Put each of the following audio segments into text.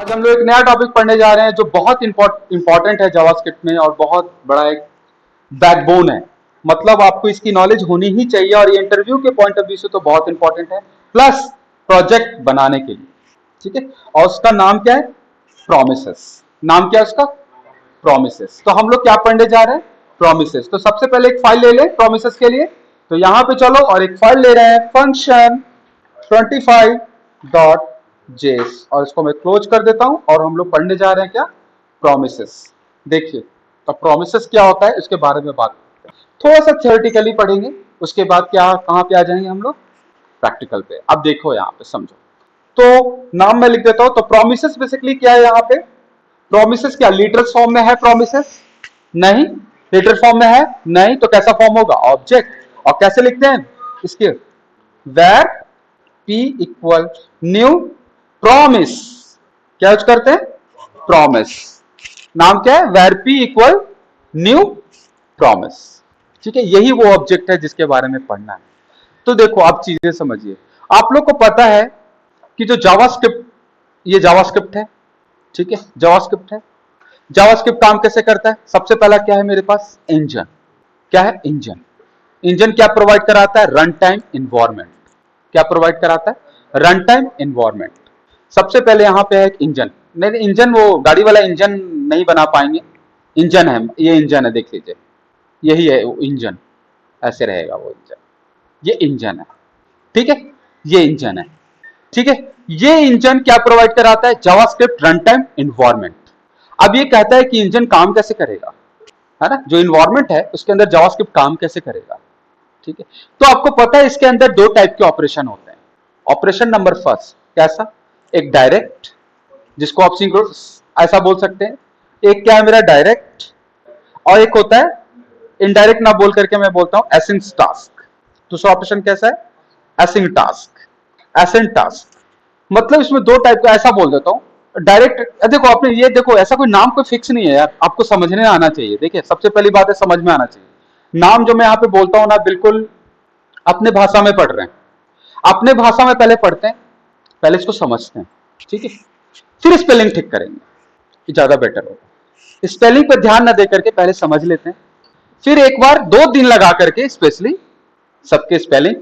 आज हम लोग एक नया टॉपिक पढ़ने जा रहे हैं जो बहुत इंपॉर्टेंट है जावास्क्रिप्ट में और बहुत बड़ा एक बैकबोन है। मतलब आपको इसकी नॉलेज होनी ही चाहिए और ये इंटरव्यू के पॉइंट ऑफ व्यू से तो बहुत इंपॉर्टेंट है, प्लस प्रोजेक्ट बनाने के लिए। ठीक है, और उसका नाम क्या है? प्रोमिसेस। नाम क्या है उसका? प्रोमिसेस। तो हम लोग क्या पढ़ने जा रहे हैं? प्रोमिसेस। तो सबसे पहले एक फाइल ले लें प्रोमिसेस के लिए। तो यहां पे चलो और एक फाइल ले रहे हैं, फंक्शन 25.js, और इसको मैं क्लोज कर देता हूं और हम लोग पढ़ने जा रहे हैं क्या? प्रोमिसेस। देखिए, तो प्रोमिसेस क्या होता है इसके बारे में बात करते हैं। थोड़ा सा थियोरेटिकली पढ़ेंगे, उसके बाद क्या कहां पे आ जाएंगे हम लोग? प्रैक्टिकल पे। अब देखो यहां पे समझो। तो नाम मैं लिख देता हूं। तो प्रोमिसेस बेसिकली क्या है यहाँ पे? प्रोमिसेस क्या लिटरल फॉर्म में है? प्रोमिसेस नहीं। लिटरल फॉर्म में है नहीं, तो कैसा फॉर्म होगा? ऑब्जेक्ट। और कैसे लिखते हैं इसके? Var p equal new promise. क्या यूज करते हैं? प्रॉमिस। नाम क्या है? Var p equal new promise. ठीक है, यही वो ऑब्जेक्ट है जिसके बारे में पढ़ना है। तो देखो आप चीजें समझिए। आप लोग को पता है कि जो जावास्क्रिप्ट, ये जावास्क्रिप्ट है। ठीक है, जावास्क्रिप्ट है। जावास्क्रिप्ट काम कैसे करता है? सबसे पहला क्या है मेरे पास? इंजन। क्या है? इंजन। इंजन क्या प्रोवाइड कराता है? Run time environment. क्या प्रोवाइड कराता है? Run time environment. सबसे पहले यहां पे है एक इंजन। नहीं, इंजन वो गाड़ी वाला इंजन नहीं बना पाएंगे। इंजन है, ये इंजन है, देख लीजिए, यही है वो इंजन। ऐसे रहेगा वो इंजन। ये इंजन है। ठीक है, ये इंजन है। ठीक है, ये इंजन क्या प्रोवाइड कराता है? JavaScript run time environment. अब ये कहता है कि इंजन काम कैसे करेगा, है ना? जो इन्वायरमेंट है उसके अंदर जावास्क्रिप्ट काम कैसे करेगा। ठीक है, तो आपको पता है इसके अंदर दो टाइप के ऑपरेशन होते हैं। ऑपरेशन नंबर फर्स्ट कैसा? एक डायरेक्ट, जिसको आप सिंक्रोनस ऐसा बोल सकते हैं। एक क्या है मेरा? डायरेक्ट। और एक होता है इनडायरेक्ट, ना बोल करके मैं बोलता हूं एसिंक टास्क। दूसरा ऑपरेशन कैसा है? Async task. एसिंक टास्क मतलब इसमें दो टाइप का, ऐसा बोल देता हूं। डायरेक्ट देखो, आपने ये देखो, ऐसा कोई नाम कोई फिक्स नहीं है यार, आपको समझने आना चाहिए। देखिए, सबसे पहली बात है समझ में आना चाहिए। नाम जो मैं यहां पे बोलता हूं ना, बिल्कुल अपने भाषा में पढ़ रहे हैं। अपने भाषा में पहले पढ़ते हैं, पहले इसको समझते हैं। ठीक है, फिर स्पेलिंग ठीक करेंगे, ये ज्यादा बेटर होगा। स्पेलिंग पर ध्यान न दे करके पहले समझ लेते हैं, फिर एक बार 2 दिन लगा करके स्पेशली सबके स्पेलिंग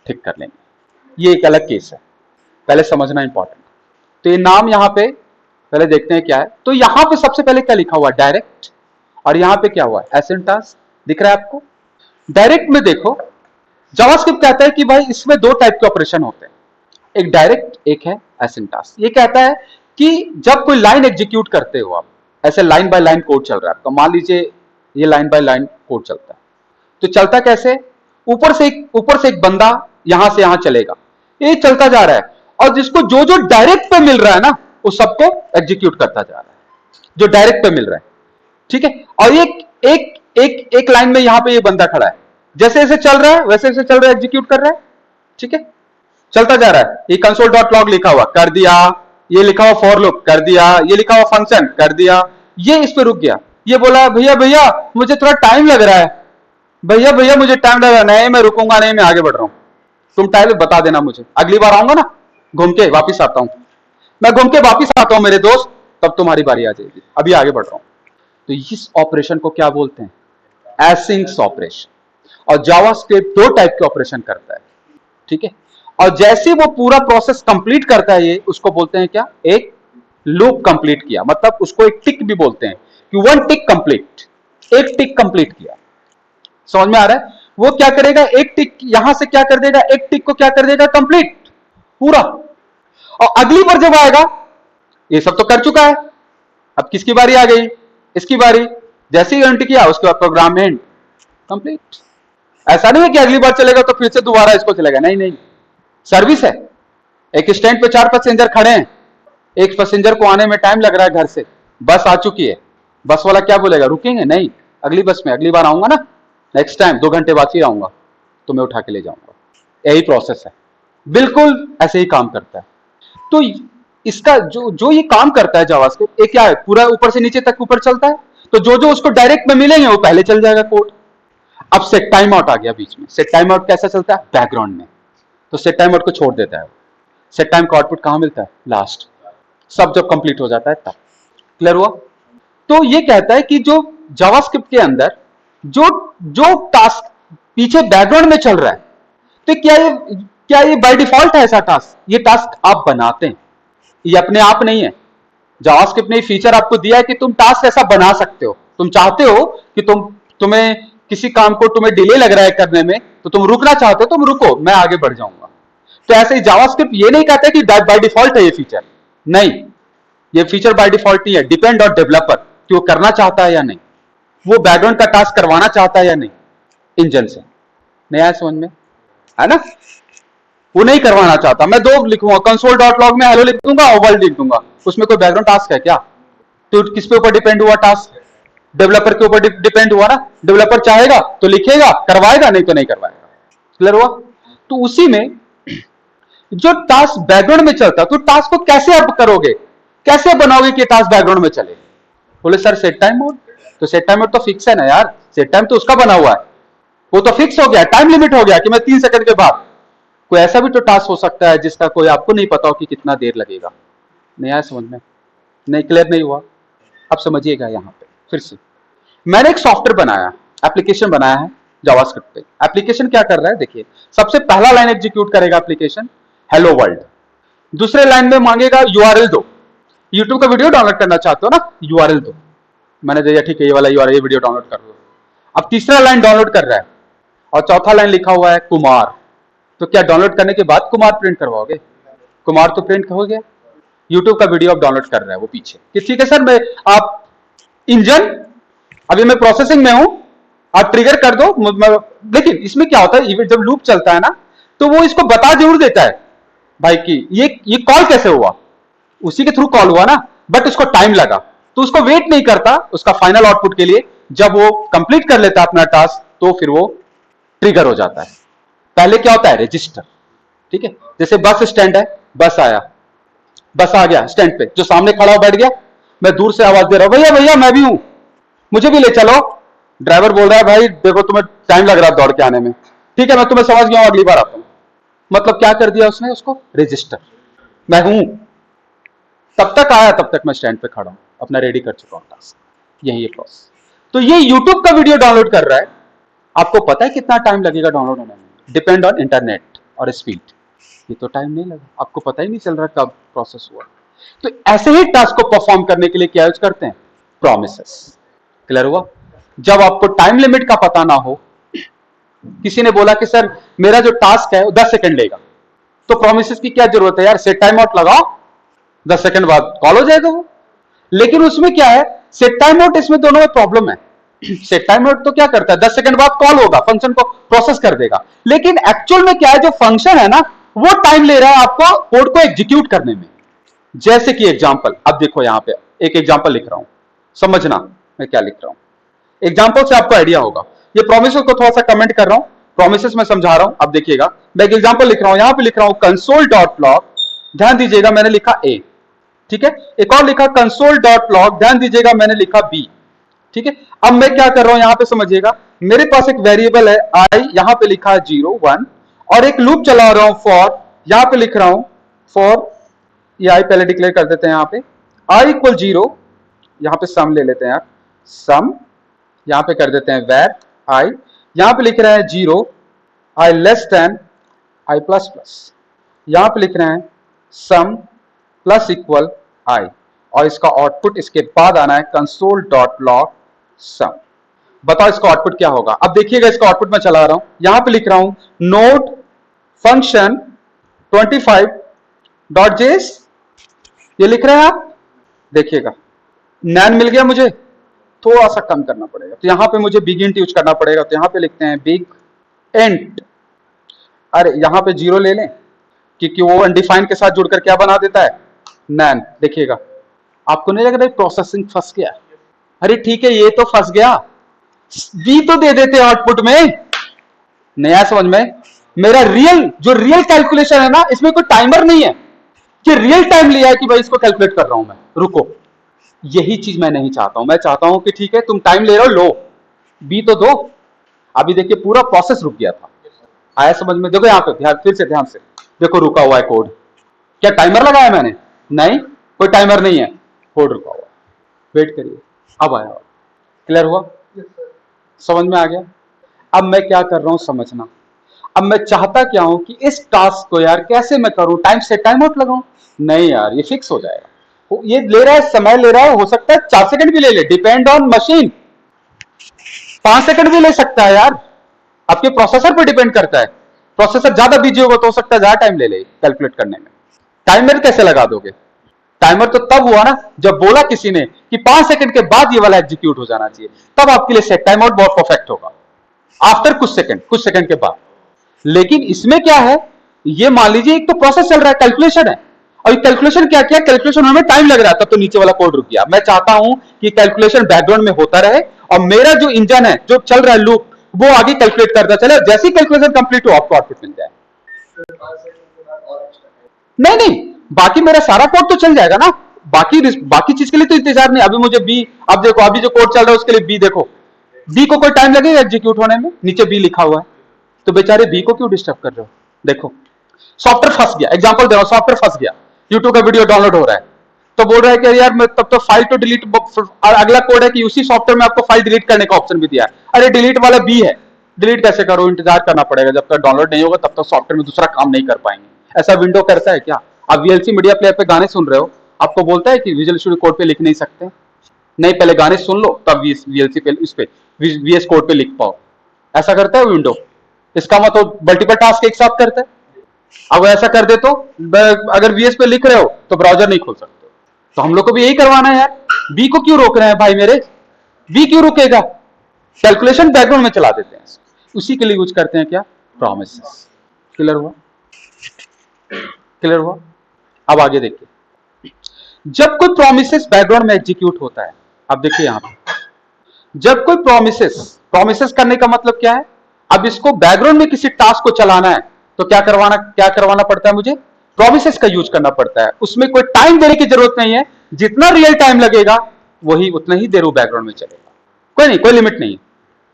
ठीक कर लेंगे। ये एक अलग केस है, पहले समझना इंपॉर्टेंट। तो ये नाम यहां पे पहले देखते हैं क्या है। तो यहां पे सबसे पहले क्या लिखा हुआ? डायरेक्ट। और यहां पे क्या हुआ? एसिंटास। दिख रहा है आपको? डायरेक्ट में देखो, जावास्क्रिप्ट कहता है कि भाई इसमें दो टाइप के ऑपरेशन होते हैं, एक डायरेक्ट, एक है एसिंटास। ये कहता है कि जब कोई लाइन एग्जीक्यूट करते हो आप, ऐसे लाइन बाय लाइन कोड चल रहा है आपका, मान लीजिए ये लाइन बाय लाइन कोड चलता है, तो चलता कैसे? ऊपर से एक बंदा यहां से यहां चलेगा, ये चलता जा रहा है, और जिसको जो जो डायरेक्ट पे मिल रहा है ना, उस सबको एग्जीक्यूट करता जा रहा है, जो डायरेक्ट पे मिल रहा है। ठीक है, और एक एक एक एक लाइन में यहां पे ये बंदा खड़ा है, जैसे जैसे चल रहा है वैसे वैसे चल रहा है, एग्जीक्यूट कर रहा है। ठीक है, चलता जा रहा है। ये कंसोल डॉट लॉग लिखा हुआ कर दिया, ये लिखा हुआ फॉर लूप कर दिया, ये लिखा हुआ फंक्शन कर दिया, ये इस पे रुक गया। ये बोला भैया भैया मुझे थोड़ा टाइम लग रहा है, भैया भैया मुझे टाइम लग रहा है, नहीं मैं रुकूंगा नहीं, मैं आगे बढ़ रहा हूं। तुम टाइम बता देना मुझे, अगली बार आऊंगा ना, घूम के वापिस आता हूं, मैं घूम के वापिस आता हूं मेरे दोस्त, तब तुम्हारी बारी आ जाएगी, अभी आगे बढ़ रहा हूं। तो इस ऑपरेशन को क्या बोलते हैं? एसिंक्स ऑपरेशन। और जावास्क्रिप्ट दो टाइप के ऑपरेशन करता है। ठीक है, और जैसे वो पूरा प्रोसेस कंप्लीट करता है, ये उसको बोलते हैं क्या? एक लूप कंप्लीट किया, मतलब उसको एक टिक भी बोलते हैं कि वन टिक कंप्लीट, एक टिक कंप्लीट किया। समझ में आ रहा है? वो क्या करेगा? एक टिक यहां से क्या कर देगा? एक टिक को क्या कर देगा? कंप्लीट पूरा। और अगली बार जब आएगा, ये सब तो कर चुका है, अब किसकी बारी आ गई? इसकी बारी। जैसे ही एंड किया उसके बाद प्रोग्राम एंड कंप्लीट। ऐसा नहीं है कि अगली बार चलेगा तो फिर से दोबारा इसको चलेगा, नहीं नहीं, सर्विस है। एक स्टैंड पे 4 पैसेंजर खड़े हैं, एक पैसेंजर को आने में टाइम लग रहा है घर से, बस आ चुकी है, बस वाला क्या बोलेगा? रुकेंगे नहीं, अगली बस में अगली बार आऊंगा ना, नेक्स्ट टाइम 2 घंटे बाद फिर आऊंगा, तो मैं उठा के ले जाऊंगा। यही प्रोसेस है, बिल्कुल ऐसे ही काम करता है। तो इसका जो जो ये काम करता है जावास्क्रिप्ट, ये क्या है? पूरा ऊपर से नीचे तक ऊपर चलता है, तो जो जो उसको डायरेक्ट में मिलेंगे वो पहले चल जाएगा कोड। अब सेट टाइम आउट आ गया बीच में। सेट टाइम आउट कैसा चलता है? बैकग्राउंड में। तो सेट टाइम आउट को छोड़ देता है। सेट टाइम का आउटपुट कहां मिलता है? लास्ट। सब जब कंप्लीट हो जाता है तब। क्लियर हुआ? तो ये कहता है कि जो जावास्क्रिप्ट के अंदर जो जो टास्क पीछे बैकग्राउंड में चल रहा है, तो क्या ये बाय डिफॉल्ट है ऐसा टास्क? ये टास्क आप बनाते हैं, ये अपने आप नहीं है। जावास्क्रिप्ट ने फीचर आपको दिया है कि तुम टास्क ऐसा बना सकते हो। तुम चाहते हो कि तुम्हें किसी काम को तुम्हें डिले लग रहा है करने में, तो तुम रुकना चाहते हो, तुम रुको, मैं आगे बढ़ जाऊंगा। तो ऐसे ही जावास्क्रिप्ट ये नहीं कहता कि बाय डिफॉल्ट है ये फीचर, नहीं, ये फीचर बाय डिफॉल्ट नहीं है। डिपेंड ऑन डेवलपर कि वो करना चाहता है या नहीं, वो बैकग्राउंड का टास्क करवाना चाहता है या नहीं इंजन से। नहीं आया समझ में? है ना? वो नहीं करवाना चाहता, मैं दो लिखूंगा, कंसोल डॉट लॉग में हेलो लिख दूंगा और वर्ल्ड लिख दूंगा, उसमें कोई बैकग्राउंड टास्क है क्या? तो किस पे ऊपर डिपेंड हुआ टास्क? डेवलपर के ऊपर डिपेंड हुआ ना। डेवलपर चाहेगा तो लिखेगा, करवाएगा, नहीं तो नहीं करवाएगा। क्लियर हुआ? तो उसी में जो टास्क बैकग्राउंड में चलता है, तो टास्क को कैसे आप करोगे, कैसे बनाओगे कि टास्क बैकग्राउंड में चले? बोले सर सेट टाइम मोड। तो सेट टाइम मोड तो फिक्स है ना यार, सेट टाइम तो उसका बना हुआ है, वो तो फिक्स हो गया, टाइम लिमिट हो गया कि मैं 3 सेकंड के बाद। कोई ऐसा भी तो टास्क हो सकता है जिसका कोई आपको नहीं पता हो कि कितना देर लगेगा। नहीं आया समझ में? नहीं, क्लियर नहीं हुआ? अब समझिएगा यहां पे फिर से। मैंने एक सॉफ्टवेयर बनाया, एप्लीकेशन बनाया है जावास्क्रिप्ट पे। एप्लीकेशन क्या कर रहा है देखिए, सबसे पहला लाइन एग्जीक्यूट करेगा एप्लीकेशन, हेलो वर्ल्ड। दूसरे लाइन में मांगेगा यूआरएल दो, यूट्यूब का वीडियो डाउनलोड करना चाहते हो ना, यूआरएल दो। मैंने दिया ठीक है, ये वाला यूआरएल, ये वीडियो डाउनलोड कर लो। अब तीसरा लाइन डाउनलोड कर रहा है और चौथा लाइन लिखा हुआ है कुमार। तो क्या डाउनलोड करने के बाद कुमार प्रिंट करवाओगे? कुमार तो प्रिंट हो गया, यूट्यूब का वीडियो आप डाउनलोड कर रहा है वो पीछे कि ठीक है सर, मैं आप इंजन अभी मैं प्रोसेसिंग में हूं, आप ट्रिगर कर दो। लेकिन इसमें क्या होता है, जब लूप चलता है ना, तो वो इसको बता जरूर देता है भाई कि ये कॉल कैसे हुआ, उसी के थ्रू कॉल हुआ ना, बट उसको टाइम लगा, तो उसको वेट नहीं करता उसका फाइनल आउटपुट के लिए। जब वो कंप्लीट कर लेता है अपना टास्क, तो फिर वो ट्रिगर हो जाता है। पहले क्या होता है, रजिस्टर। ठीक है, जैसे बस स्टैंड है, बस आया, बस आ गया स्टैंड पे, जो सामने खड़ा हो बैठ गया, मैं दूर से आवाज दे रहा हूं, भैया भैया मैं भी हूं, मुझे भी ले चलो। ड्राइवर बोल रहा है भाई देखो तुम्हें टाइम लग रहा है दौड़ के आने में, ठीक है मैं तुम्हें समझ गया हूं, अगली बार आता हूं। मतलब क्या कर दिया उसने, उसको रजिस्टर, मैं हूं, तब तक आया, तब तक मैं स्टैंड पे खड़ा हूं, अपना रेडी कर चुका हूं टास्क। यही है प्रोसेस। तो ये यूट्यूब का वीडियो डाउनलोड कर रहा है, आपको पता है कितना टाइम लगेगा डाउनलोड होने में? डिपेंड ऑन इंटरनेट और स्पीड। ये तो टाइम नहीं लगा, आपको पता ही नहीं चल रहा कब प्रोसेस हुआ। तो ऐसे ही टास्क को परफॉर्म करने के लिए क्या यूज करते हैं, प्रोमिसेस। क्लियर हुआ? जब आपको टाइम लिमिट का पता ना हो, किसी ने बोला कि सर मेरा जो टास्क है वो 10 सेकंड लेगा, तो प्रोमिसेस की क्या जरूरत है यार, सेट टाइम आउट लगाओ, 10 सेकंड बाद कॉल हो जाएगा वो। लेकिन उसमें क्या है, सेट टाइम आउट, इसमें दोनों में प्रॉब्लम है। सेट टाइम आउट तो क्या करता है, 10 सेकंड बाद कॉल होगा, फंक्शन को प्रोसेस कर देगा। लेकिन एक्चुअल में क्या है, जो फंक्शन है ना, वो टाइम ले रहा है आपको कोड को एग्जीक्यूट करने में। जैसे कि एग्जांपल, अब देखो यहां पे एक एग्जांपल लिख रहा हूं, समझना मैं क्या लिख रहा हूं। एग्जांपल से आपको आइडिया होगा। ये प्रोमिसेस को थोड़ा सा कमेंट कर रहा हूं, प्रोमिसेस मैं समझा रहा हूं, अब देखिएगा। मैं एक एग्जांपल लिख रहा हूं, यहां पे लिख रहा हूं कंसोल डॉट लॉग, ध्यान दीजिएगा मैंने लिखा ए, ठीक है। एक और लिखा कंसोल डॉट लॉग, ध्यान दीजिएगा मैंने लिखा बी, ठीक है। अब मैं क्या कर रहा हूं, यहां पे समझिएगा, मेरे पास एक वेरिएबल है आई, यहां पे लिखा है 0 1, और एक लूप चला रहा हूं फॉर, यहां पे लिख रहा हूं फॉर, ये आई पहले डिक्लेयर कर देते हैं, यहां पे आई इक्वल 0, यहां पे सम ले लेते हैं यार, सम, यहां पे कर देते हैं वेर आई, यहां पे लिख रहे हैं 0 I less than I plus plus, यहां पे लिख रहे हैं सम प्लस इक्वल आई, और इसका आउटपुट इसके बाद आना है कंसोल डॉट लॉग सम। बताओ इसका आउटपुट क्या होगा। अब देखिएगा इसका आउटपुट मैं चला रहा हूं, यहां पे लिख रहा हूं नोट फंक्शन 25.js, ये लिख रहे हैं आप, देखिएगा नैन मिल गया मुझे, थोड़ा सा कम करना पड़ेगा, तो यहां पे मुझे बिग इंट यूज करना पड़ेगा, तो यहां पे लिखते हैं बिग इंट, अरे यहां पे 0 ले लें क्योंकि वो अनडिफाइंड के साथ जुड़कर क्या बना देता है, नैन। देखिएगा आपको नहीं लग रहा प्रोसेसिंग फंस गया, अरे ठीक है ये तो फंस गया, बी तो दे देते आउटपुट में। नया समझ में, मेरा रियल कैलकुलेशन है ना, इसमें कोई टाइमर नहीं है कि रियल टाइम लिया है कि भाई इसको कैलकुलेट कर रहा हूं मैं, रुको। यही चीज मैं नहीं चाहता हूं, मैं चाहता हूं कि ठीक है तुम टाइम ले रहे हो, लो बी तो दो। अभी देखिए पूरा प्रोसेस रुक गया था, आया समझ में? देखो यहां पे ध्यान, फिर से ध्यान से देखो, रुका हुआ है कोड, क्या टाइमर लगाया मैंने? नहीं, कोई टाइमर नहीं है, होल्ड रुका हुआ, वेट करिए, अब आया। क्लियर हुआ? समझ में आ गया? अब मैं क्या कर रहा हूं समझना। अब मैं चाहता क्या हूं कि इस टास्क को यार कैसे मैं करूं, टाइम से टाइम आउट लगाऊं? नहीं यार, ये फिक्स हो जाएगा। ये ले रहा है, समय ले रहा है, हो सकता है 4 सेकंड भी ले ले, डिपेंड ऑन मशीन। 5 सेकंड भी ले सकता है यार, आपके प्रोसेसर पर डिपेंड करता है। प्रोसेसर ज्यादा बिजी होगा तो हो सकता है ज्यादा टाइम ले ले कैलकुलेट करने में। टाइमर कैसे लगा दोगे? टाइमर तो तब हुआ ना जब बोला किसी ने कि 5 सेकंड के बाद ये वाला एग्जीक्यूट हो जाना चाहिए, तब आपके लिए सेट टाइम आउट बहुत परफेक्ट होगा, आफ्टर कुछ सेकंड के बाद। लेकिन इसमें क्या है, ये मान लीजिए एक तो प्रोसेस चल रहा है, कैलकुलेशन है, और कैलकुलेशन क्या किया, कैलकुलेशन हमें टाइम लग रहा है, तब तो नीचे वाला कोड रुक गया। मैं चाहता हूं कि कैलकुलेशन बैकग्राउंड में होता रहे और मेरा जो इंजन है, जो चल रहा है लूप, वो आगे कैलकुलेट करता चले, जैसी कैलकुलेशन कंप्लीट हो आपको आउटपुट मिल जाए। नहीं नहीं, बाकी मेरा सारा कोड तो चल जाएगा ना, बाकी चीज के लिए तो इंतजार नहीं। अभी मुझे बी, अब देखो अभी जो कोड चल रहा है उसके लिए बी देखो, बी को कोई टाइम लगेगा एग्जीक्यूट होने में, नीचे बी लिखा हुआ है, तो बेचारे बी को क्यों डिस्टर्ब कर रहे हो? देखो सॉफ्टवेयर फंस गया, एग्जांपल दे रहा हूं, सॉफ्टवेयर फंस गया, यूट्यूब का वीडियो डाउनलोड हो रहा है, तो बोल रहा है कि यार मैं तब तो फाइल तो डिलीट, और अगला कोड है कि उसी सॉफ्टवेयर में आपको फाइल डिलीट करने का ऑप्शन भी दिया है। अरे डिलीट वाला बी है, डिलीट कैसे करो, इंतजार करना पड़ेगा, जब तक डाउनलोड नहीं होगा तब तक सॉफ्टवेयर में दूसरा काम नहीं कर पाएंगे। ऐसा विंडो करता है क्या? आप वीएलसी मीडिया प्लेयर पे गाने सुन रहे हो, आपको बोलता है कि विजुअल स्टूडियो कोड पे लिख नहीं सकते? नहीं, पहले गाने सुन लो तब वीएलसी पे, इस पे वीएस कोड पे लिख पाओ। ऐसा करता है विंडो? इसका मतलब मल्टीपल टास्क एक साथ करता है। अब ऐसा कर दे तो अगर वीएस पे लिख रहे हो तो ब्राउजर नहीं खोल सकते। तो हम लोग को भी यही करवाना है यार, बी को क्यों रोक रहे हैं भाई मेरे? बी क्यों रुकेगा? कैलकुलेशन बैकग्राउंड में चला देते हैं, उसी के लिए यूज करते हैं क्या? प्रोमिसेस। क्लियर हुआ? क्लियर हुआ? अब आगे देखिए, जब कोई प्रोमिसेस बैकग्राउंड में एग्जीक्यूट होता है, अब देखिए यहां पे, जब कोई प्रोमिसेस करने का मतलब क्या है? अब इसको बैकग्राउंड में किसी टास्क को चलाना है तो क्या करवाना पड़ता है मुझे? प्रोमिसेस का यूज करना पड़ता है। उसमें कोई टाइम देने की जरूरत नहीं है, जितना रियल टाइम लगेगा वही उतना ही देर वो बैकग्राउंड में चलेगा, कोई नहीं, कोई लिमिट नहीं।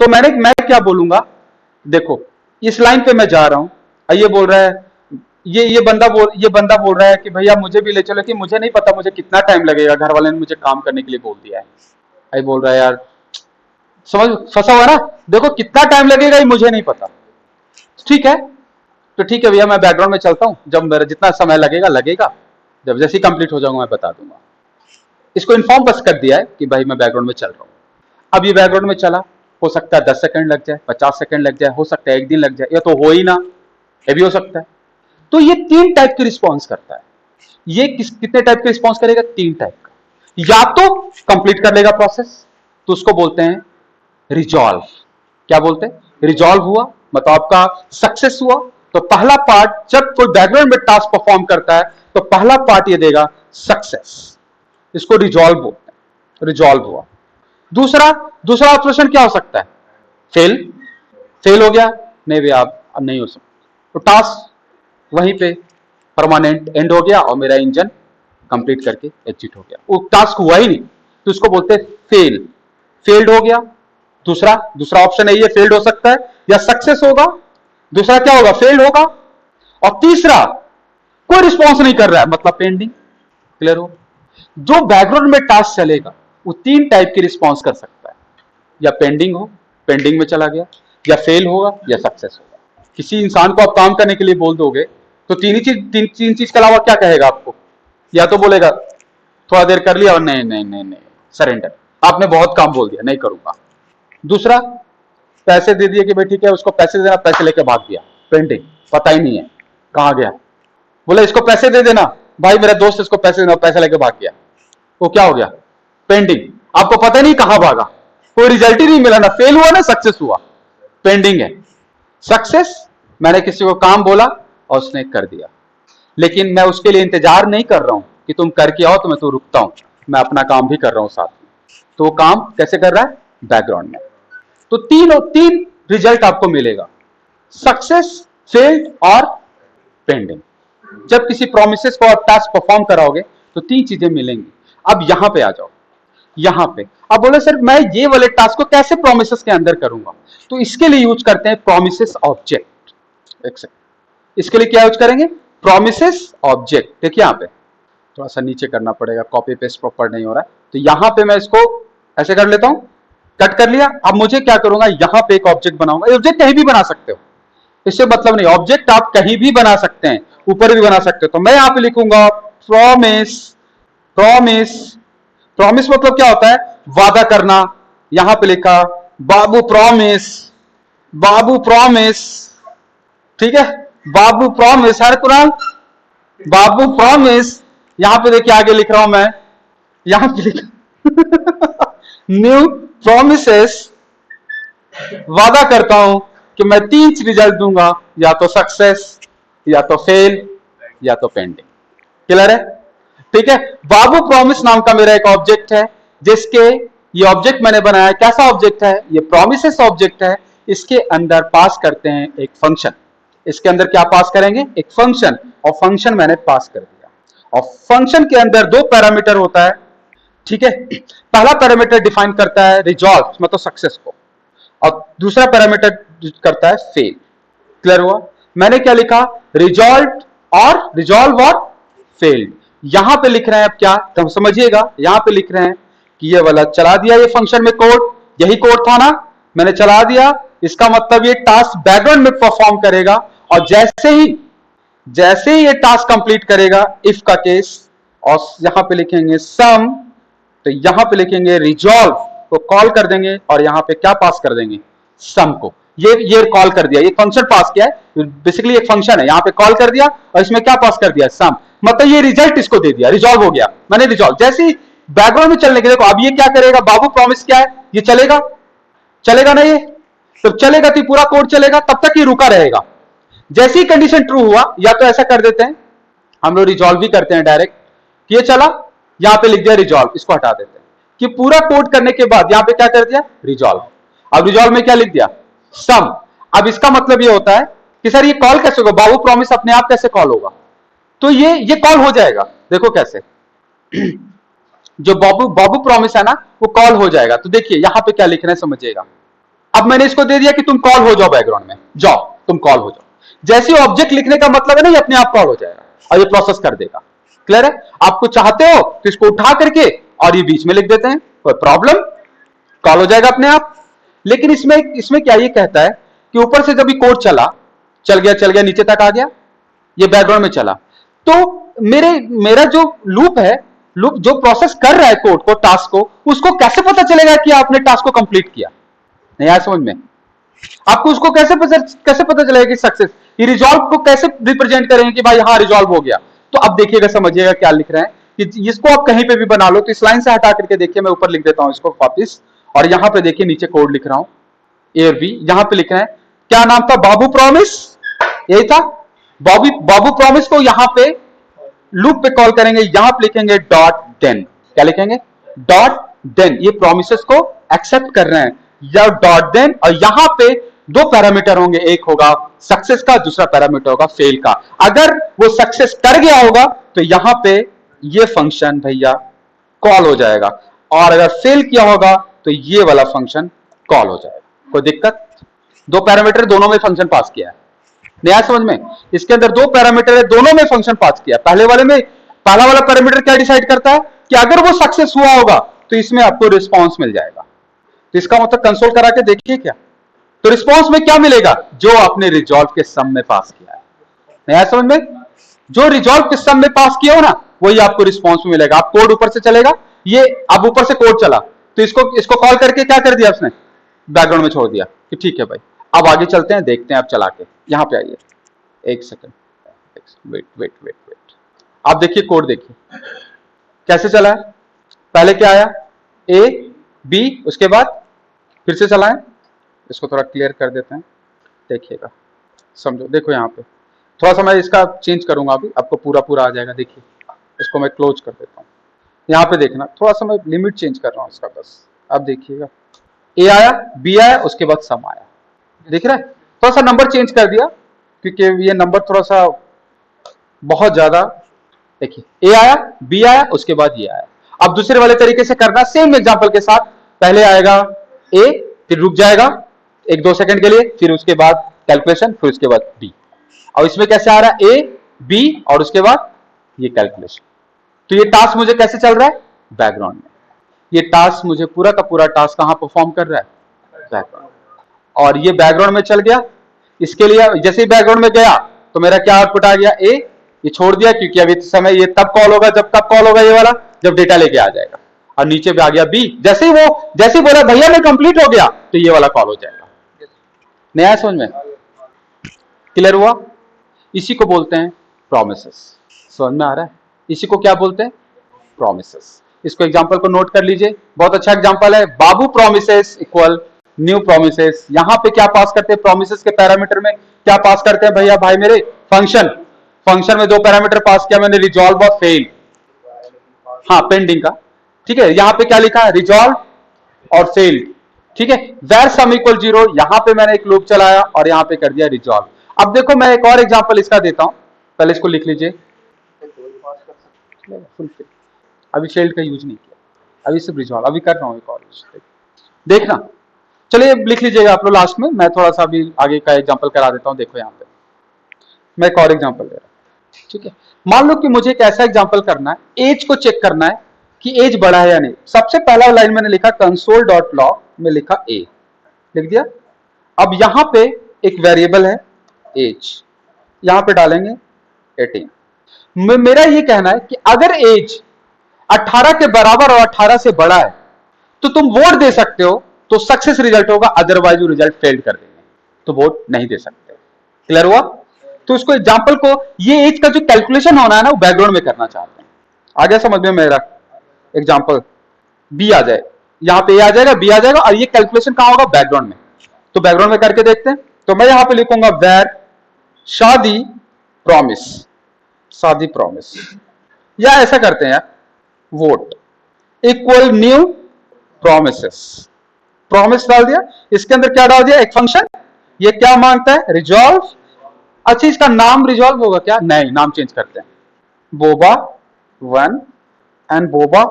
तो मैं क्या बोलूंगा, देखो इस लाइन पे मैं जा रहा हूं, ये बोल रहा है, ये बंदा बोल रहा है कि भैया मुझे भी ले चलो, कि मुझे नहीं पता मुझे कितना टाइम लगेगा, घर वाले ने मुझे काम करने के लिए बोल दिया है। आई बोल रहा है यार, समझ फंसा हुआ ना, देखो कितना टाइम लगेगा ये मुझे नहीं पता। ठीक है, तो ठीक है भैया, मैं बैकग्राउंड में चलता हूं, जब मेरा जितना समय लगेगा, जब जैसे ही कंप्लीट हो जाऊंगा मैं बता दूंगा। इसको इन्फॉर्म बस कर दिया है कि भाई मैं बैकग्राउंड में चल रहा हूं। अब ये बैकग्राउंड में चला, हो सकता है 10 सेकंड लग जाए, 50 सेकंड लग जाए, हो सकता है 1 दिन लग जाए, या तो हो ही ना, ये भी हो सकता है। तो ये 3 टाइप के रिस्पॉन्स करता है। ये कितने टाइप के रिस्पॉन्स करेगा? 3 टाइप का। या तो कंप्लीट कर लेगा प्रोसेस, तो उसको बोलते हैं रिजॉल्व। क्या बोलते हैं? रिजॉल्व हुआ मतलब आपका सक्सेस हुआ। तो पहला पार्ट, जब कोई बैकग्राउंड में टास्क परफॉर्म करता है तो पहला पार्ट ये देगा सक्सेस, इसको रिजॉल्व बोलते हैं, रिजॉल्व हुआ। दूसरा ऑपरेशन क्या हो सकता है? फेल हो गया, नहीं भैया अब नहीं हो सकता, तो टास्क वहीं पे परमानेंट एंड हो गया और मेरा इंजन कंप्लीट करके एग्जिट हो गया, वो टास्क हुआ ही नहीं, तो इसको बोलते हैं फेल्ड हो गया। दूसरा ऑप्शन है, ये फेल्ड हो सकता है या सक्सेस होगा। दूसरा क्या होगा? फेल्ड होगा। और तीसरा, कोई रिस्पॉन्स नहीं कर रहा है, मतलब पेंडिंग। क्लियर हो? जो बैकग्राउंड में टास्क चलेगा वो 3 टाइप की रिस्पॉन्स कर सकता है, या पेंडिंग हो, पेंडिंग में चला गया, या फेल होगा, या सक्सेस होगा। किसी इंसान को आप काम करने के लिए बोल दोगे तो तीन चीज के अलावा क्या कहेगा आपको? या तो बोलेगा थोड़ा देर कर लिया और नहीं सरेंडर, आपने बहुत काम बोल दिया, नहीं करूंगा। दूसरा, पैसे दे दिए कि भाई ठीक है, उसको पैसे देना, पैसे लेके भाग गया, पेंडिंग, पता ही नहीं है कहां गया। बोले इसको पैसे दे देना, भाई मेरा दोस्त इसको पैसे देना, पैसे लेके भाग गया, वो क्या हो गया? पेंडिंग। आपको पता नहीं कहां भागा, कोई रिजल्ट ही नहीं मिला, ना फेल हुआ ना सक्सेस हुआ, पेंडिंग है। सक्सेस, मैंने किसी को काम बोला और उसने कर दिया, लेकिन मैं उसके लिए इंतजार नहीं कर रहा हूं कि तुम करके आओ तो मैं तो रुकता हूं, मैं अपना काम भी कर रहा हूं साथ में। तो काम कैसे कर रहा है? बैकग्राउंड में। तो तीन रिजल्ट आपको मिलेगा, सक्सेस, फेल्ड और पेंडिंग। जब किसी प्रोमिसेस को आप टास्क परफॉर्म कराओगे तो 3 चीजें मिलेंगी। अब यहां पे आ जाओ, यहां पे अब बोले सर मैं ये वाले टास्क को कैसे प्रोमिसेस के अंदर करूंगा? तो इसके लिए यूज करते हैं प्रोमिसेस ऑब्जेक्ट। इसके लिए क्या यूज करेंगे? Promises object. देखिए यहां पे थोड़ा सा नीचे करना पड़ेगा, कॉपी पेस्ट प्रॉपर नहीं हो रहा है। तो यहां पे मैं इसको ऐसे कर लेता हूं, कट कर लिया। अब मुझे क्या करूंगा, यहां पे एक ऑब्जेक्ट बनाऊंगा। ये ऑब्जेक्ट कहीं भी बना सकते हो, इससे मतलब नहीं, ऑब्जेक्ट आप कहीं भी बना सकते हैं, ऊपर भी बना सकते हो। तो मैं यहां पे लिखूंगा प्रॉमिस। प्रॉमिस, प्रॉमिस मतलब क्या होता है, वादा करना। यहां पे लिखा बाबू प्रॉमिस, बाबू प्रॉमिस, ठीक है, बाबू प्रॉमिस। हर कुरान बाबू प्रॉमिस। यहां पे देखिए आगे लिख रहा हूं मैं, यहां पे लिखा न्यू प्रोमिसेस, वादा करता हूं कि मैं 3 रिजल्ट दूंगा, या तो सक्सेस, या तो फेल, या तो पेंडिंग। क्लियर है? ठीक है। बाबू प्रॉमिस नाम का मेरा एक ऑब्जेक्ट है, जिसके ये ऑब्जेक्ट मैंने बनाया। कैसा ऑब्जेक्ट है ये, प्रोमिसेस ऑब्जेक्ट है। इसके अंदर पास करते हैं एक फंक्शन। इसके अंदर क्या पास करेंगे, एक फंक्शन, और फंक्शन मैंने पास कर दिया। और फंक्शन के अंदर 2 पैरामीटर होता है, ठीक है। पहला पैरामीटर डिफाइन करता है रिजॉल्व, मतलब सक्सेस को, और दूसरा पैरामीटर करता है फेल। क्लियर हुआ? मैंने क्या लिखा, रिजॉल्व और फेल्ड। यहां पे लिख रहे हैं अब क्या, तो समझिएगा, यहां पे लिख रहे हैं कि ये वाला चला दिया, ये फंक्शन में कोड, यही कोड था ना, मैंने चला दिया। इसका मतलब ये टास्क बैकग्राउंड में परफॉर्म करेगा, और जैसे ही ये टास्क कंप्लीट करेगा, इफ का केस, और यहां पे लिखेंगे सम, तो यहां पे लिखेंगे रिजॉल्व को कॉल कर देंगे, और यहां पे क्या पास कर देंगे, सम को। ये कॉल कर दिया, ये फंक्शन पास किया है, बेसिकली एक फंक्शन है, यहां पे कॉल कर दिया, और इसमें क्या पास कर दिया, सम। मतलब ये रिजल्ट इसको दे दिया, रिजॉल्व हो गया, मैंने रिजॉल्व। जैसे ही बैकग्राउंड में चलने के, देखो अब ये क्या करेगा, बाबू प्रॉमिस क्या है, ये चलेगा, चलेगा ना ये, तो चलेगा, तो पूरा कोड चलेगा, तब तक ये रुका रहेगा। जैसी कंडीशन ट्रू हुआ, या तो ऐसा कर देते हैं, हम लोग रिजॉल्व भी करते हैं डायरेक्ट, ये चला, यहां पे लिख दिया रिजॉल्व, इसको हटा देते हैं, कि पूरा कोड करने के बाद यहां पे क्या कर दिया, रिजॉल्व। अब रिजॉल्व में क्या लिख दिया, सम। अब इसका मतलब ये होता है कि सर ये कॉल कैसे होगा, बाबू प्रॉमिस अपने आप कैसे कॉल होगा, तो ये कॉल हो जाएगा। देखो कैसे जो बाबू बाबू प्रॉमिस है ना, वो कॉल हो जाएगा। तो देखिए यहां पे क्या लिख रहे हैं, समझिएगा। अब मैंने इसको दे दिया कि तुम कॉल हो जाओ, बैकग्राउंड में जाओ, तुम कॉल हो जाओ। जैसे ऑब्जेक्ट लिखने का मतलब है ना, ये अपने आप कॉल हो जाएगा, और ये प्रोसेस कर देगा। क्लियर है? आपको चाहते हो तो इसको उठा करके और ये बीच में लिख देते हैं, कोई प्रॉब्लम, कॉल हो जाएगा अपने आप। लेकिन इसमें क्या ये कहता है कि ऊपर से जब ये कोड चल गया, नीचे तक आ गया, ये बैकग्राउंड में चला, तो मेरा जो लूप है, लूप जो प्रोसेस कर रहा है कोड को, टास्क को, उसको कैसे पता चलेगा कि आपने टास्क को कंप्लीट किया? नहीं आया समझ में? आपको उसको कैसे पता चलेगा कि सक्सेस, ये रिजॉल्व को कैसे रिप्रेजेंट करेंगे कि भाई हाँ रिजॉल्व हो गया? तो अब देखिएगा, समझिएगा क्या लिख रहे हैं, कि इसको आप कहीं पे भी बना लो। तो इस लाइन से हटा करके देखिए, मैं ऊपर लिख देता हूं इसको वापिस, और यहां पे देखिए नीचे कोड लिख रहा हूं, ए और बी। यहां पे लिख रहे हैं, क्या नाम था, बाबू प्रॉमिस, यही था। बाबू प्रॉमिस को यहां पे लूप पे कॉल करेंगे, यहां पे लिखेंगे डॉट देन। क्या लिखेंगे, डॉट देन। ये प्रोमिसेस को एक्सेप्ट कर रहे हैं, या डॉट देन, और यहां पे 2 पैरामीटर होंगे, एक होगा सक्सेस का, दूसरा पैरामीटर होगा फेल का। अगर वो सक्सेस कर गया होगा तो यहां पे ये फंक्शन भैया कॉल हो जाएगा, और अगर फेल किया होगा तो ये वाला फंक्शन कॉल हो जाएगा। कोई दिक्कत? 2 पैरामीटर, दोनों में फंक्शन पास किया है, नया समझ में? इसके अंदर 2 पैरामीटर है, दोनों में फंक्शन पास किया। पहले वाले में पहला वाला पैरामीटर क्या डिसाइड करता है कि अगर वो सक्सेस हुआ होगा तो इसमें आपको रिस्पांस मिल जाएगा। तो इसका मतलब कंसोल करा के देखिए क्या, तो रिस्पांस में क्या मिलेगा, जो आपने रिजॉल्व के सम में पास किया है। नया समझ में? जो रिजॉल्व के सम में पास किया हो ना, वही आपको रिस्पांस में मिलेगा। आप कोड ऊपर से चलेगा, ये अब ऊपर से कोड चला, तो इसको कॉल करके क्या कर दिया उसने, बैकग्राउंड में छोड़ दिया कि ठीक है भाई, अब आगे चलते हैं, देखते हैं। आप चला के यहां पे आइए, एक सेकंड, वेट। आप देखिए कोड, देखिए कैसे चला है। पहले क्या आया, ए बी, उसके बाद फिर से चलाएं। इसको थोड़ा क्लियर कर देते हैं, देखिएगा, समझो। देखो यहाँ पे थोड़ा सा मैं इसका चेंज करूंगा, अभी आपको पूरा आ जाएगा। देखिए इसको मैं क्लोज कर देता हूँ। यहाँ पे देखना, थोड़ा सा मैं लिमिट चेंज कर रहा हूँ इसका, बस। अब देखिएगा, ए आया, बी आया, उसके बाद सम आया। दिख रहा है? थोड़ा सा नंबर चेंज कर दिया, क्योंकि ये नंबर थोड़ा सा बहुत ज्यादा। देखिए ए आया, बी आया, उसके बाद ये आया। अब दूसरे वाले तरीके से करना, सेम एग्जांपल के साथ। पहले आएगा ए, फिर रुक जाएगा 1-2 सेकंड के लिए, फिर उसके बाद कैलकुलेशन, फिर उसके बाद बी। और इसमें कैसे आ रहा है, ए बी और उसके बाद ये कैलकुलेशन। तो ये टास्क मुझे कैसे चल रहा है? बैकग्राउंड में। ये टास्क मुझे पूरा का पूरा टास्क कहां परफॉर्म कर रहा है? बैकग्राउंड। और ये बैकग्राउंड में चल गया। इसके लिए जैसे ही बैकग्राउंड में गया तो मेरा क्या आउटपुट आ गया? ए। ये छोड़ दिया क्योंकि अभी समय ये तब कॉल होगा जब कब कॉल होगा ये वाला, जब डेटा लेके आ जाएगा। और नीचे भी आ गया बी। जैसे ही बोला भैया मैं कंप्लीट हो गया तो ये वाला कॉल हो जाएगा। नया समझ में? क्लियर हुआ? इसी को बोलते हैं प्रोमिसेस। समझ में आ रहा है? इसी को क्या बोलते हैं? प्रोमिसेस। इसको एग्जांपल को नोट कर लीजिए, बहुत अच्छा एग्जांपल है। बाबू प्रोमिसेस इक्वल न्यू प्रोमिसेस। यहां पे क्या पास करते हैं? प्रोमिसेस के पैरामीटर में क्या पास करते हैं भैया भाई मेरे? फंक्शन में दो पैरामीटर पास किया मैंने, रिजॉल्व और फेल। हाँ, पेंडिंग का। ठीक है, यहां पे क्या लिखा है? रिजॉल्व और फेल। ठीक है, वेर सम इक्वल 0, यहां पे मैंने एक लूप चलाया और यहां पे कर दिया रिजॉल्व। अब देखो मैं एक और एग्जांपल इसका देता हूं, पहले इसको लिख लीजिए। अभी फेल्ड का यूज नहीं किया, अभी सिर्फ रिजॉल्व अभी कर रहा हूं एक और देखना। चलिए लिख लीजिएगा आप लोग लास्ट में, मैं थोड़ा सा अभी आगे का एग्जांपल करा देता हूं। देखो यहां पे मैं एक और एग्जांपल दे रहा हूं। ठीक है, मान लो कि मुझे एक ऐसा एग्जांपल करना है, एज को चेक करना है कि एज बढ़ा है या नहीं। सबसे पहला लाइन मैंने लिखा console.log में लिखा ए, लिख दिया। अब यहां पे एक वेरिएबल है एज, यहां पे डालेंगे 18। मेरा ये कहना है कि अगर एज 18 के बराबर और 18 से बड़ा है तो तुम वोट दे सकते हो, तो सक्सेस रिजल्ट होगा, अदरवाइज वो रिजल्ट फेल्ड कर देंगे, तो वोट नहीं दे सकते। क्लियर हुआ? तो उसको एग्जांपल को, ये एज का जो कैलकुलेशन होना है ना, वो बैकग्राउंड में करना चाहते हैं। आ गया समझ में? मेरा एग्जांपल बी आ जाए, यहां पे ए आ जाएगा, बी आ जाएगा, और ये कैलकुलेशन कहां होगा? बैकग्राउंड में। तो बैकग्राउंड में करके देखते हैं। तो मैं यहां पे लिखूंगा वेर शादी प्रॉमिस, शादी प्रॉमिस, या ऐसा करते हैं यार, vote equal new promises. Promise डाल दिया, इसके अंदर क्या डाल दिया? एक फंक्शन। ये क्या मांगता है? रिजॉल्व। अच्छा, इसका नाम रिजॉल्व होगा क्या? नहीं, नाम चेंज करते हैं, बोबा 1 एंड बोबा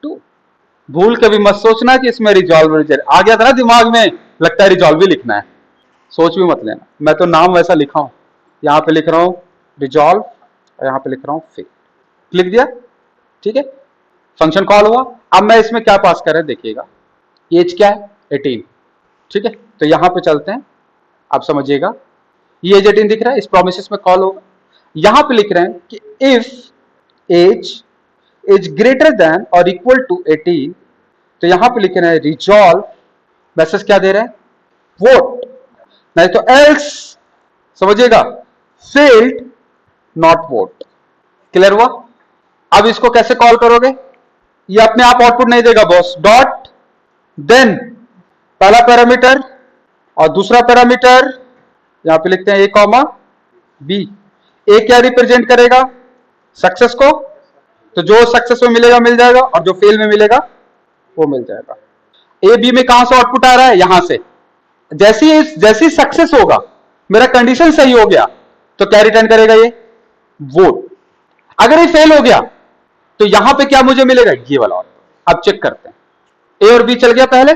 2। भूल के भी मत सोचना कि इसमें रिजॉल्व आ गया था ना दिमाग में, लगता है रिजॉल्व ही लिखना है, सोच भी मत लेना। मैं तो नाम वैसा लिखा हूं, यहां पे लिख रहा हूं रिजॉल्व और यहां पे लिख रहा हूं फेल। लिख दिया। ठीक है, फंक्शन कॉल हुआ। अब मैं इसमें क्या पास कर रहा है देखिएगा, एज क्या है? 18। ठीक है, तो यहां पे चलते हैं, आप समझिएगा। ये एज 18 दिख रहा है, इस प्रोमिसेस में कॉल होगा। यहां पे लिख रहे हैं कि if age is greater than और इक्वल टू 18, तो यहां पे लिख रहे हैं रिजॉल्व, मैसेज क्या दे रहे हैं? वोट, नहीं तो एल्स, समझिएगा, फेल्ड नॉट वोट। क्लियर हुआ? अब इसको कैसे कॉल करोगे? ये अपने आप आउटपुट नहीं देगा बॉस। डॉट देन पहला पैरामीटर और दूसरा पैरामीटर, यहां पे लिखते हैं ए कॉमा बी। ए क्या रिप्रेजेंट करेगा? सक्सेस को, तो जो सक्सेस में मिलेगा मिल जाएगा, और जो फेल में मिलेगा वो मिल जाएगा। ए बी में कहां से आउटपुट आ रहा है? यहां से। जैसी सक्सेस होगा, मेरा कंडीशन सही हो गया, तो क्या रिटर्न करेगा? ये वोट। अगर ये फेल हो गया तो यहां पे क्या मुझे मिलेगा? ये वाला। अब चेक करते हैं, ए और बी चल गया, पहले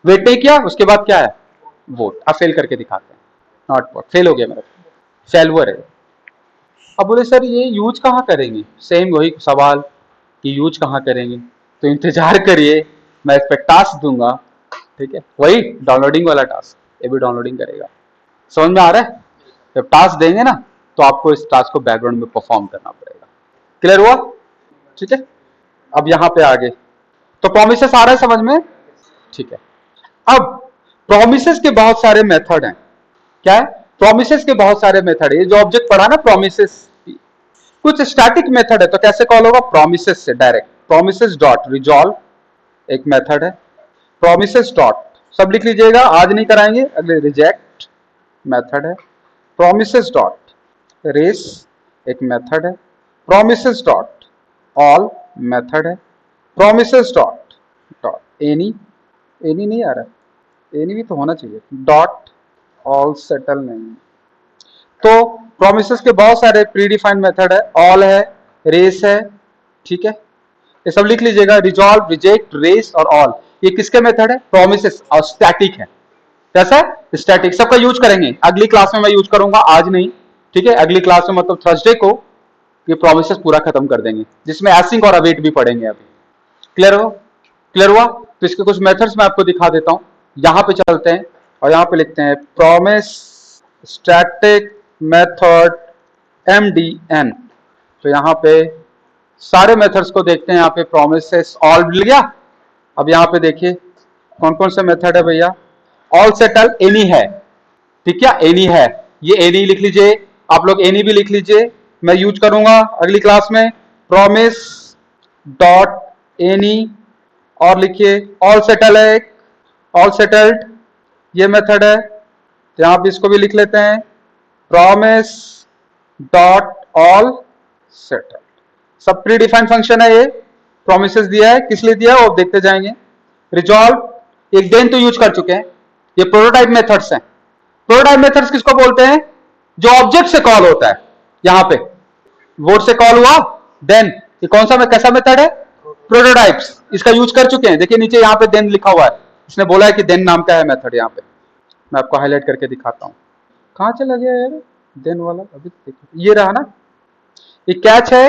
वेट नहीं किया, उसके बाद क्या है? वोट। अब फेल करके दिखाते हैं, नॉट वोट, फेल हो गया मेरा, फेलवर है। अब बोले सर ये यूज कहां करेंगे? सेम वही सवाल कि यूज कहां करेंगे, तो इंतजार करिए, मैं इस पर टास्क दूंगा। ठीक है, वही डाउनलोडिंग वाला टास्क, ये भी डाउनलोडिंग करेगा। समझ में आ रहा है? जब टास्क देंगे ना, तो आपको इस टास्क को बैकग्राउंड में परफॉर्म करना पड़ेगा। क्लियर हुआ? ठीक है, अब यहां पे आगे तो प्रोमिसेस आ रहा है समझ में? ठीक है, अब प्रोमिसेस के बहुत सारे मेथड हैं। क्या है? प्रोमिसेस के बहुत सारे मेथड है। ये जो ऑब्जेक्ट पढ़ा ना प्रोमिसेस, कुछ स्टैटिक मेथड है, तो कैसे कॉल होगा? प्रोमिसेस से डायरेक्ट। प्रोमिसेस डॉट रिजॉल्व एक मेथड है, प्रोमिसेस डॉट, सब लिख लीजिएगा, आज नहीं कराएंगे, अगले रिजेक्ट मेथड है, प्रोमिसेस डॉट रेस एक मेथड है, प्रोमिसेस डॉट ऑल मेथड है, promises dot dot any, any नहीं आ रहा है, एनी भी तो होना चाहिए, डॉट ऑल सेटल नहीं। तो प्रोमिसेस के बहुत सारे प्रीडिफाइंड मेथड है, ऑल है, रेस है। ठीक है, ये सब लिख लीजिएगा, रिजॉल्व, रिजेक्ट, रेस और ऑल, ये किसके मेथड है? प्रोमिसेस, और स्टैटिक है। कैसा है? स्टैटिक। सबका यूज करेंगे, अगली क्लास में मैं यूज करूंगा, आज नहीं। ठीक है, अगली क्लास में मतलब थर्सडे को ये प्रोमिसेस पूरा खत्म कर देंगे, जिसमें एसिंग और अवेट भी पढ़ेंगे अभी। क्लियर हुआ? तो इसके कुछ मेथड्स मैं आपको दिखा देता हूं। यहां पे चलते हैं और यहां पे लिखते हैं प्रॉमिस स्टैटिक मेथड MDN। तो यहां पे सारे मेथड्स को देखते हैं। यहाँ पे प्रोमिसेस ऑल मिल गया। अब यहाँ पे देखिए कौन कौन से मेथड है भैया। ऑल सेटल एनी है, ठीक है, एनी है, ये एनी लिख लीजिए, आप लोग एनी भी लिख लीजिए, मैं यूज करूंगा अगली क्लास में। प्रॉमिस डॉट एनी और लिखिए ऑल सेटल है, ऑल सेटल्ड ये मेथड है, तो यहां पे इसको भी लिख लेते हैं प्रॉमिस डॉट ऑल सेटल्ड। सब प्री डिफाइंड फंक्शन है, ये प्रोमिसेस दिया है, किस लिए दिया है वो देखते जाएंगे। रिजॉल्व एक देन तो यूज कर चुके हैं, ये प्रोटोटाइप मेथड्स हैं। प्रोटोटाइप मेथड्स किसको बोलते हैं? जो ऑब्जेक्ट से कॉल होता है। यहां पे वोट से कॉल हुआ देन, ये कौन सा कैसा मेथड है? प्रोटोटाइप्स। इसका यूज कर चुके हैं, देखिए नीचे यहां पे देन लिखा हुआ है, इसने बोला है कि देन नाम का है मेथड। यहां पे मैं आपको हाईलाइट करके दिखाता हूं, कहां चला गया यार देन वाला, अभी देखिए ये रहा ना, ये कैच है,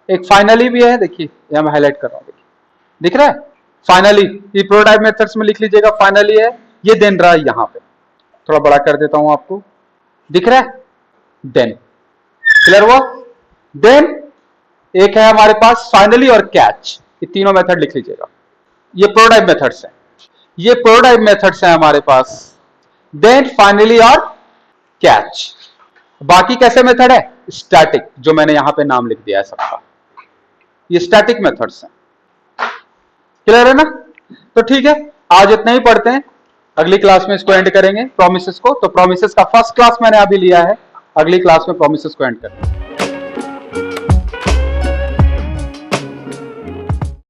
एक फाइनली भी है, देखिए यहां मैं हाईलाइट कर रहा हूं, देखिए दिख रहा है फाइनली, ये प्रोटोटाइप मेथड्स में लिख लीजिएगा फाइनली है, ये देन रहा यहां पे, थोड़ा बड़ा कर देता हूं आपको, दिख रहा है देन। क्लियर हुआ? देन एक है हमारे पास फाइनली और कैच, ये तीनों मेथड लिख लीजिएगा। ये प्रोटोटाइप मेथड्स हैं, ये प्रोटोटाइप मेथड्स हैं हमारे पास, देन फाइनली और कैच। बाकी कैसे मेथड है? स्टैटिक, जो मैंने यहां पे नाम लिख दिया है सबका, ये स्टैटिक मेथड्स हैं। क्लियर है ना? तो ठीक है, आज इतना ही पढ़ते हैं, अगली क्लास में इसको एंड करेंगे प्रोमिसेस को। तो प्रोमिसेस का फर्स्ट क्लास मैंने अभी लिया है, अगली क्लास में प्रोमिसेस को एंड करेंगे।